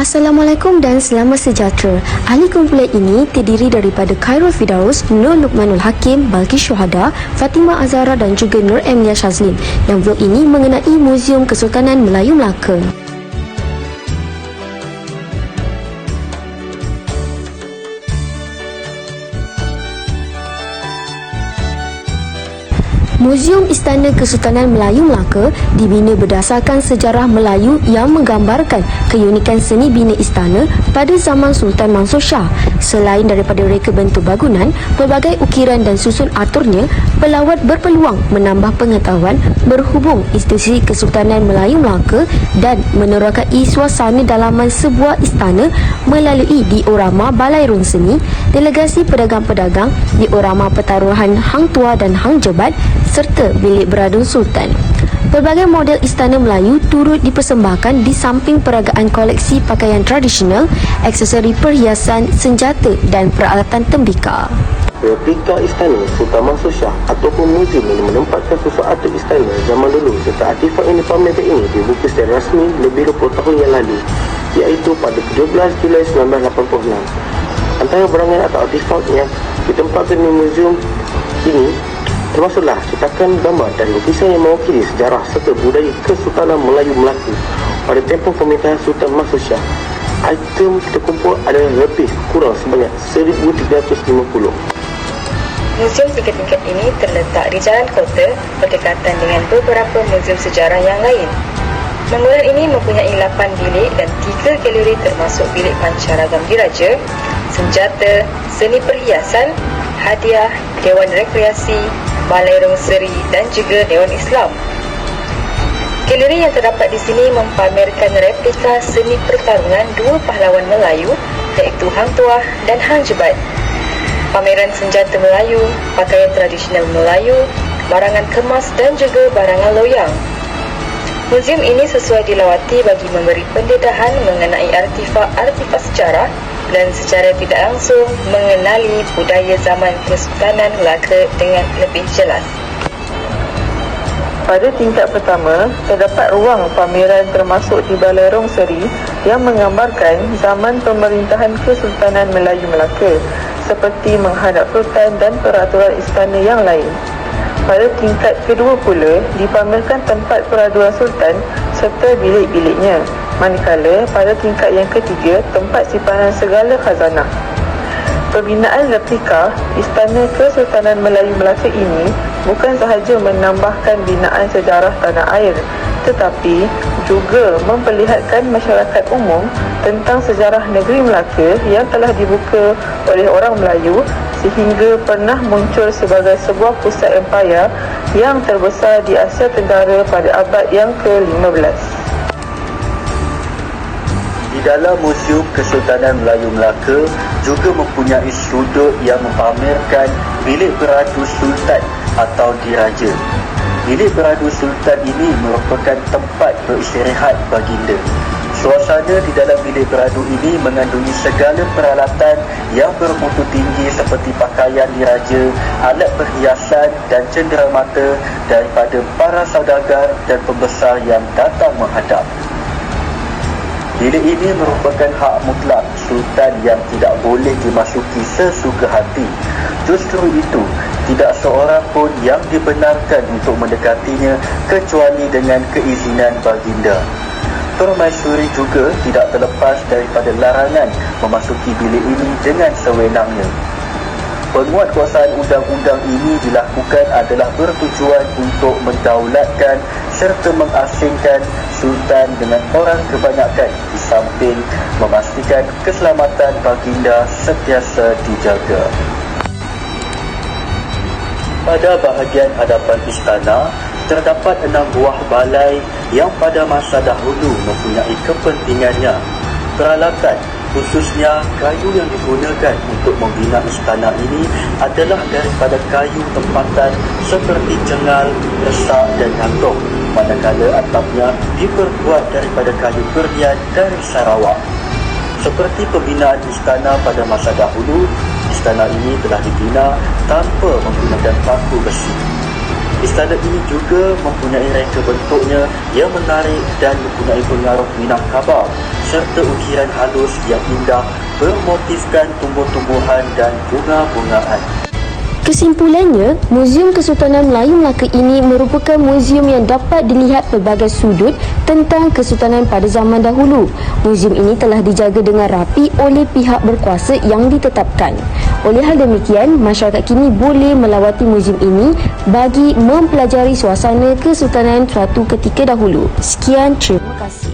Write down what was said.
Assalamualaikum dan selamat sejahtera. Ahli kumpulan ini terdiri daripada Khairul Firdaus, Nur Luqmanul Hakim, Balqis Syuhada, Fatimah Azhara dan juga Nur Emilia Shazlin. Yang vlog ini mengenai Muzium Kesultanan Melayu Melaka. Muzium Istana Kesultanan Melayu Melaka dibina berdasarkan sejarah Melayu yang menggambarkan keunikan seni bina istana pada zaman Sultan Mansur Shah. Selain daripada reka bentuk bangunan, pelbagai ukiran dan susun aturnya, pelawat berpeluang menambah pengetahuan berhubung institusi Kesultanan Melayu Melaka dan menerokai suasana dalaman sebuah istana melalui diorama Balairung Seni, delegasi pedagang-pedagang, diorama pertaruhan Hang Tuah dan Hang Jebat, serta bilik beradun Sultan. Pelbagai model istana Melayu turut dipersembahkan di samping peragaan koleksi pakaian tradisional, aksesori perhiasan, senjata dan peralatan tembikar. Replika istana Sultan Mansur Shah ataupun muzium ini menempatkan sesuatu istana zaman dulu serta artifak yang dipamerkan ini dibuka secara rasmi lebih 20 tahun yang lalu, iaitu pada 17 Julai 1986. Antara barangan atau artifak yang ditempatkan di muzium ini termasuklah cetakan gambar dan lukisan yang mewakili sejarah serta budaya Kesultanan Melayu Melaka pada tempoh pemerintahan Sultan Mansur Shah. Item terkumpul adalah lebih kurang sebanyak 1,350. Muzium 3 tingkat ini terletak di Jalan Kota berdekatan dengan beberapa muzium sejarah yang lain. Bangunan ini mempunyai 8 bilik dan 3 galeri termasuk bilik pancaragam diraja, senjata, seni perhiasan, hadiah, dewan rekreasi, Balairung Seri dan juga Dewan Islam. Galeri yang terdapat di sini mempamerkan replika seni pertarungan dua pahlawan Melayu iaitu Hang Tuah dan Hang Jebat, pameran senjata Melayu, pakaian tradisional Melayu, barangan kemas dan juga barangan loyang. Muzium ini sesuai dilawati bagi memberi pendedahan mengenai artifak-artifak sejarah dan secara tidak langsung mengenali budaya zaman Kesultanan Melaka dengan lebih jelas. Pada tingkat pertama, terdapat ruang pameran termasuk di Balairung Seri yang menggambarkan zaman pemerintahan Kesultanan Melayu Melaka seperti menghadap sultan dan peraturan istana yang lain. Pada tingkat kedua pula, dipamerkan tempat peraduan sultan serta bilik-biliknya. Manakala pada tingkat yang ketiga, tempat simpanan segala khazanah. Pembinaan replika Istana Kesultanan Melayu Melaka ini bukan sahaja menambahkan binaan sejarah tanah air, tetapi juga memperlihatkan masyarakat umum tentang sejarah negeri Melaka yang telah dibuka oleh orang Melayu sehingga pernah muncul sebagai sebuah pusat empayar yang terbesar di Asia Tenggara pada abad yang ke-15. Di dalam Muzium Kesultanan Melayu Melaka juga mempunyai sudut yang mempamerkan bilik beradu sultan atau diraja. Bilik beradu sultan ini merupakan tempat beristirahat baginda. Suasana di dalam bilik beradu ini mengandungi segala peralatan yang bermutu tinggi seperti pakaian diraja, alat perhiasan dan cenderamata daripada para saudagar dan pembesar yang datang menghadap. Bilik ini merupakan hak mutlak sultan yang tidak boleh dimasuki sesuka hati. Justru itu, tidak seorang pun yang dibenarkan untuk mendekatinya kecuali dengan keizinan baginda. Permaisuri juga tidak terlepas daripada larangan memasuki bilik ini dengan sewenangnya. Penguatkuasaan undang-undang ini dilakukan adalah bertujuan untuk mendaulatkan serta mengasingkan sultan dengan orang kebanyakan di samping memastikan keselamatan baginda sentiasa dijaga. Pada bahagian hadapan istana, terdapat 6 buah balai yang pada masa dahulu mempunyai kepentingannya. Peralatan, khususnya kayu yang digunakan untuk membina istana ini adalah daripada kayu tempatan seperti cengal, resak dan gantung, manakala atapnya diperbuat daripada kayu berlian dari Sarawak. Seperti pembinaan istana pada masa dahulu, istana ini telah dibina tanpa menggunakan paku besi. Istana ini juga mempunyai reka bentuknya yang menarik dan mempunyai pengaruh Minangkabau serta ukiran halus yang indah bermotifkan tumbuh-tumbuhan dan bunga-bungaan. Kesimpulannya, Muzium Kesultanan Melayu Melaka ini merupakan muzium yang dapat dilihat pelbagai sudut tentang kesultanan pada zaman dahulu. Muzium ini telah dijaga dengan rapi oleh pihak berkuasa yang ditetapkan. Oleh hal demikian, masyarakat kini boleh melawati muzium ini bagi mempelajari suasana kesultanan suatu ketika dahulu. Sekian, terima kasih.